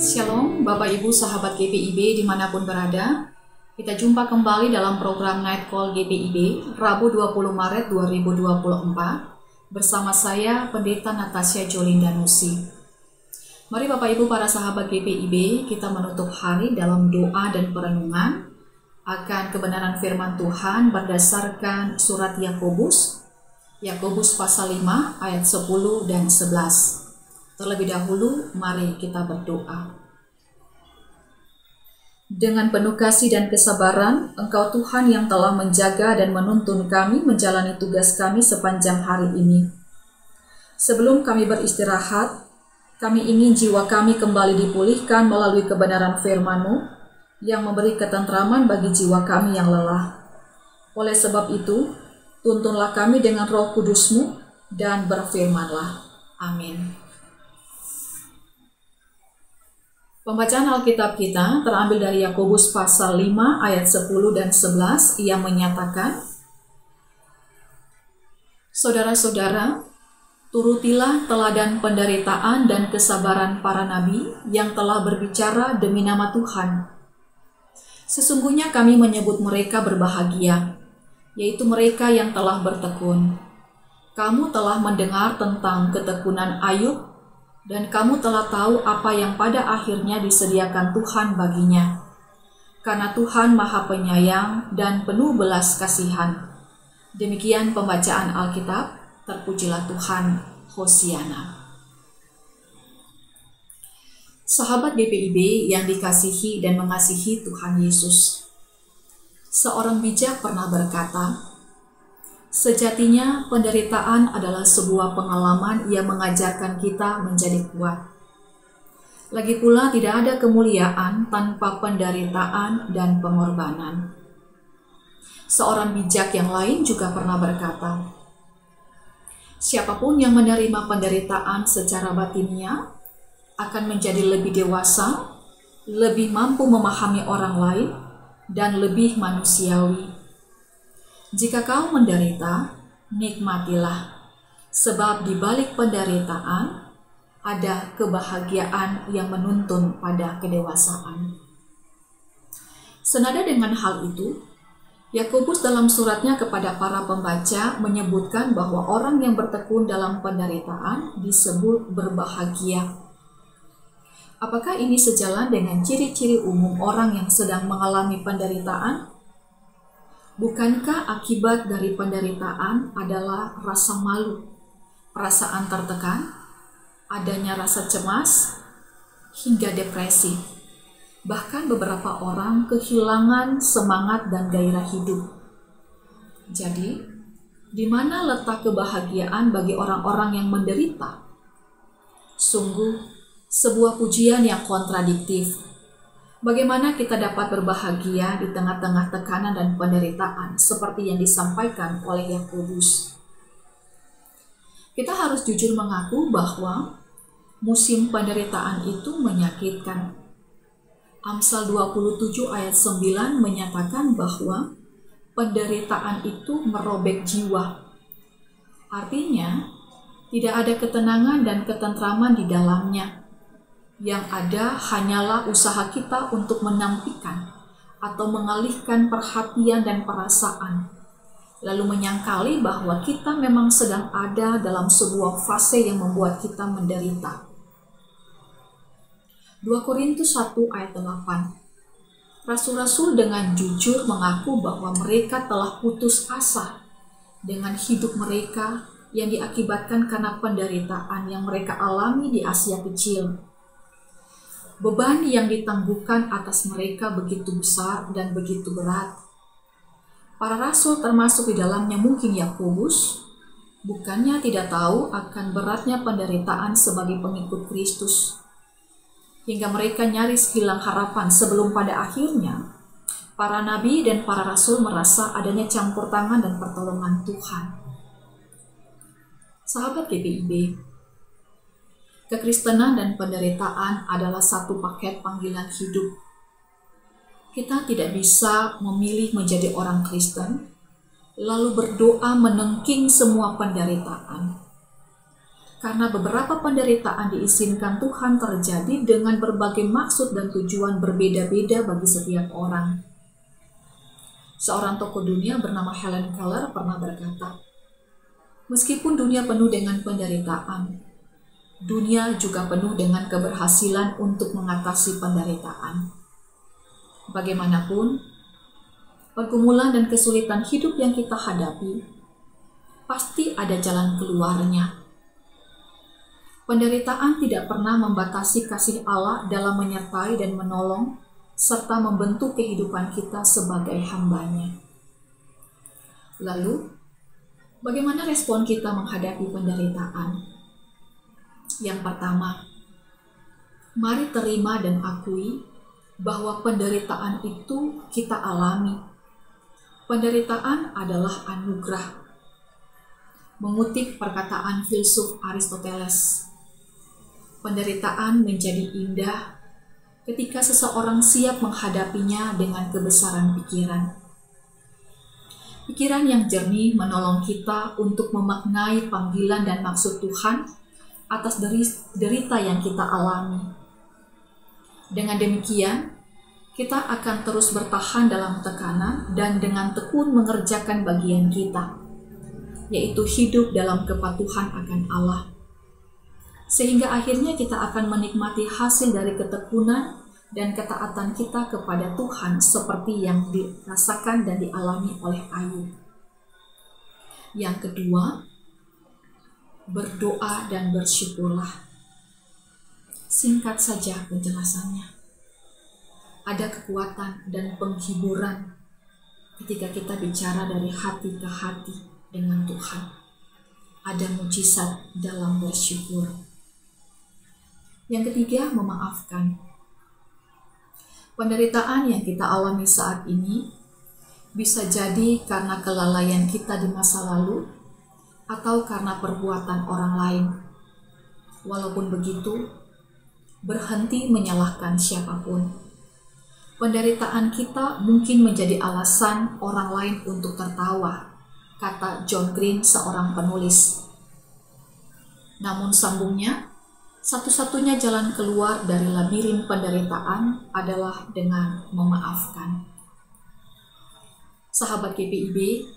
Shalom Bapak Ibu sahabat GPIB dimanapun berada. Kita jumpa kembali dalam program Night Call GPIB Rabu 20 Maret 2024 bersama saya Pendeta Natasha Jolinda Nusi. Mari Bapak Ibu para sahabat GPIB, kita menutup hari dalam doa dan perenungan akan kebenaran firman Tuhan berdasarkan surat Yakobus pasal 5 ayat 10 dan 11. Terlebih dahulu, mari kita berdoa. Dengan penuh kasih dan kesabaran, Engkau Tuhan yang telah menjaga dan menuntun kami menjalani tugas kami sepanjang hari ini. Sebelum kami beristirahat, kami ingin jiwa kami kembali dipulihkan melalui kebenaran firman-Mu yang memberi ketentraman bagi jiwa kami yang lelah. Oleh sebab itu, tuntunlah kami dengan Roh Kudus-Mu dan berfirmanlah. Amin. Pembacaan Alkitab kita terambil dari Yakobus pasal 5 ayat 10 dan 11 yang menyatakan, Saudara-saudara, turutilah teladan penderitaan dan kesabaran para nabi yang telah berbicara demi nama Tuhan. Sesungguhnya kami menyebut mereka berbahagia, yaitu mereka yang telah bertekun. Kamu telah mendengar tentang ketekunan Ayub, dan kamu telah tahu apa yang pada akhirnya disediakan Tuhan baginya. Karena Tuhan Maha Penyayang dan penuh belas kasihan. Demikian pembacaan Alkitab, terpujilah Tuhan, Hosiana. Sahabat GPIB yang dikasihi dan mengasihi Tuhan Yesus. Seorang bijak pernah berkata, sejatinya penderitaan adalah sebuah pengalaman yang mengajarkan kita menjadi kuat. Lagi pula tidak ada kemuliaan tanpa penderitaan dan pengorbanan. Seorang bijak yang lain juga pernah berkata, siapapun yang menerima penderitaan secara batiniah akan menjadi lebih dewasa, lebih mampu memahami orang lain, dan lebih manusiawi. Jika kau menderita, nikmatilah, sebab di balik penderitaan ada kebahagiaan yang menuntun pada kedewasaan. Senada dengan hal itu, Yakobus dalam suratnya kepada para pembaca menyebutkan bahwa orang yang bertekun dalam penderitaan disebut berbahagia. Apakah ini sejalan dengan ciri-ciri umum orang yang sedang mengalami penderitaan? Bukankah akibat dari penderitaan adalah rasa malu, perasaan tertekan, adanya rasa cemas, hingga depresi? Bahkan beberapa orang kehilangan semangat dan gairah hidup. Jadi, di mana letak kebahagiaan bagi orang-orang yang menderita? Sungguh, sebuah pujian yang kontradiktif. Bagaimana kita dapat berbahagia di tengah-tengah tekanan dan penderitaan seperti yang disampaikan oleh Yakobus? Kita harus jujur mengaku bahwa musim penderitaan itu menyakitkan. Amsal 27 ayat 9 menyatakan bahwa penderitaan itu merobek jiwa. Artinya, tidak ada ketenangan dan ketentraman di dalamnya. Yang ada hanyalah usaha kita untuk menampikan atau mengalihkan perhatian dan perasaan, lalu menyangkali bahwa kita memang sedang ada dalam sebuah fase yang membuat kita menderita. 2 Korintus 1 ayat 8. Rasul-rasul dengan jujur mengaku bahwa mereka telah putus asa dengan hidup mereka yang diakibatkan karena penderitaan yang mereka alami di Asia Kecil. Beban yang ditangguhkan atas mereka begitu besar dan begitu berat. Para rasul termasuk di dalamnya mungkin Yakobus, bukannya tidak tahu akan beratnya penderitaan sebagai pengikut Kristus. Hingga mereka nyaris hilang harapan sebelum pada akhirnya para nabi dan para rasul merasa adanya campur tangan dan pertolongan Tuhan. Sahabat GPIB, kekristenan dan penderitaan adalah satu paket panggilan hidup. Kita tidak bisa memilih menjadi orang Kristen, lalu berdoa menengking semua penderitaan. karena beberapa penderitaan diizinkan Tuhan terjadi dengan berbagai maksud dan tujuan berbeda-beda bagi setiap orang. Seorang tokoh dunia bernama Helen Keller pernah berkata, "Meskipun dunia penuh dengan penderitaan, dunia juga penuh dengan keberhasilan untuk mengatasi penderitaan. Bagaimanapun, pergumulan dan kesulitan hidup yang kita hadapi, pasti ada jalan keluarnya. Penderitaan tidak pernah membatasi kasih Allah dalam menyertai dan menolong, serta membentuk kehidupan kita sebagai hamba-Nya." Lalu, bagaimana respon kita menghadapi penderitaan? Yang pertama, mari terima dan akui bahwa penderitaan itu kita alami. Penderitaan adalah anugerah. Mengutip perkataan filsuf Aristoteles, penderitaan menjadi indah ketika seseorang siap menghadapinya dengan kebesaran pikiran. Pikiran yang jernih menolong kita untuk memaknai panggilan dan maksud Tuhan atas derita yang kita alami. Dengan demikian, kita akan terus bertahan dalam tekanan dan dengan tekun mengerjakan bagian kita, yaitu hidup dalam kepatuhan akan Allah. Sehingga akhirnya kita akan menikmati hasil dari ketekunan dan ketaatan kita kepada Tuhan seperti yang dirasakan dan dialami oleh Ayub. Yang kedua, berdoa dan bersyukurlah. Singkat saja penjelasannya. Ada kekuatan dan penghiburan ketika kita bicara dari hati ke hati dengan Tuhan. Ada mujizat dalam bersyukur. Yang ketiga, memaafkan. Penderitaan yang kita alami saat ini bisa jadi karena kelalaian kita di masa lalu atau karena perbuatan orang lain. Walaupun begitu, berhenti menyalahkan siapapun. Penderitaan kita mungkin menjadi alasan orang lain untuk tertawa, kata John Green, seorang penulis. Namun sambungnya, satu-satunya jalan keluar dari labirin penderitaan adalah dengan memaafkan. Sahabat GPIB,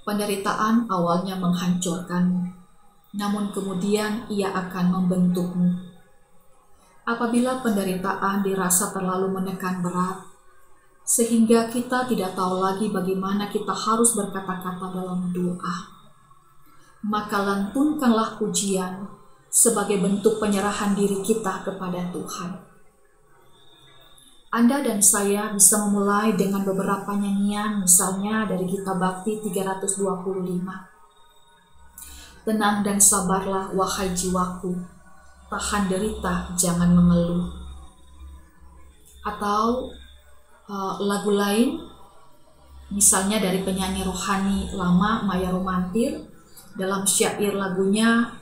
penderitaan awalnya menghancurkanmu, namun kemudian ia akan membentukmu. Apabila penderitaan dirasa terlalu menekan berat, sehingga kita tidak tahu lagi bagaimana kita harus berkata-kata dalam doa, maka lantunkanlah pujian sebagai bentuk penyerahan diri kita kepada Tuhan. Anda dan saya bisa memulai dengan beberapa nyanyian, misalnya dari Gita Bakti 325. Tenang dan sabarlah wahai jiwaku, tahan derita, jangan mengeluh. Atau lagu lain, misalnya dari penyanyi rohani lama Maya Romantir, dalam syair lagunya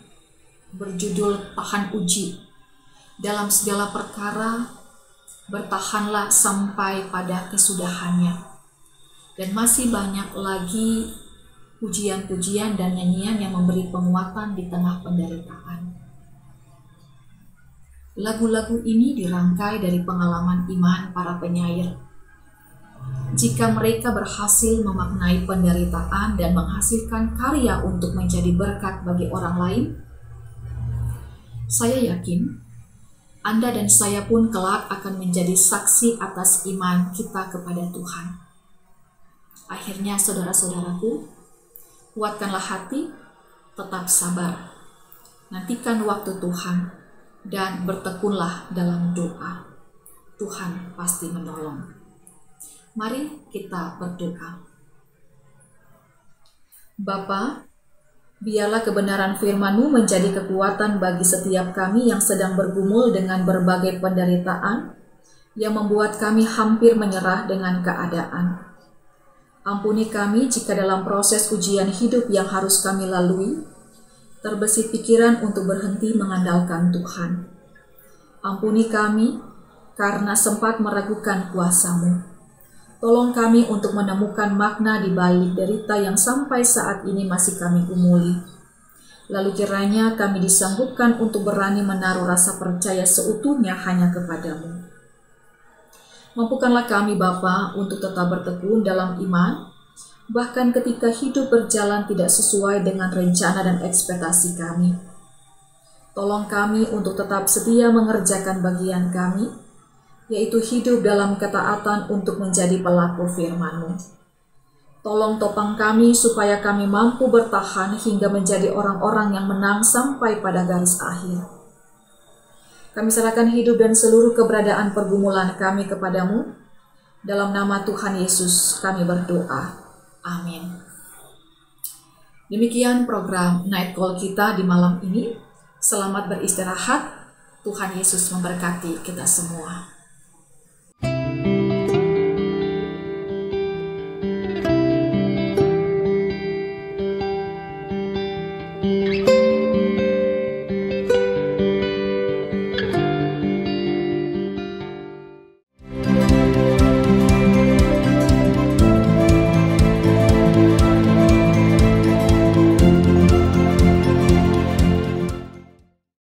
berjudul Tahan Uji. Dalam segala perkara, bertahanlah sampai pada kesudahannya. Dan masih banyak lagi pujian-pujian dan nyanyian yang memberi penguatan di tengah penderitaan. Lagu-lagu ini dirangkai dari pengalaman iman para penyair. Jika mereka berhasil memaknai penderitaan dan menghasilkan karya untuk menjadi berkat bagi orang lain, saya yakin Anda dan saya pun kelak akan menjadi saksi atas iman kita kepada Tuhan. Akhirnya, saudara-saudaraku, kuatkanlah hati, tetap sabar, nantikan waktu Tuhan, dan bertekunlah dalam doa. Tuhan pasti menolong. Mari kita berdoa. Bapa, biarlah kebenaran firman-Mu menjadi kekuatan bagi setiap kami yang sedang bergumul dengan berbagai penderitaan yang membuat kami hampir menyerah dengan keadaan. Ampuni kami jika dalam proses ujian hidup yang harus kami lalui, terbesit pikiran untuk berhenti mengandalkan Tuhan. Ampuni kami karena sempat meragukan kuasa-Mu. Tolong kami untuk menemukan makna di balik derita yang sampai saat ini masih kami gumuli. Lalu kiranya kami disanggupkan untuk berani menaruh rasa percaya seutuhnya hanya kepadamu. Mampukanlah kami Bapa untuk tetap bertekun dalam iman, bahkan ketika hidup berjalan tidak sesuai dengan rencana dan ekspektasi kami. Tolong kami untuk tetap setia mengerjakan bagian kami, yaitu hidup dalam ketaatan untuk menjadi pelaku firman-Mu. Tolong topang kami supaya kami mampu bertahan hingga menjadi orang-orang yang menang sampai pada garis akhir. Kami serahkan hidup dan seluruh keberadaan pergumulan kami kepadamu. Dalam nama Tuhan Yesus kami berdoa. Amin. Demikian program Night Call kita di malam ini. Selamat beristirahat. Tuhan Yesus memberkati kita semua.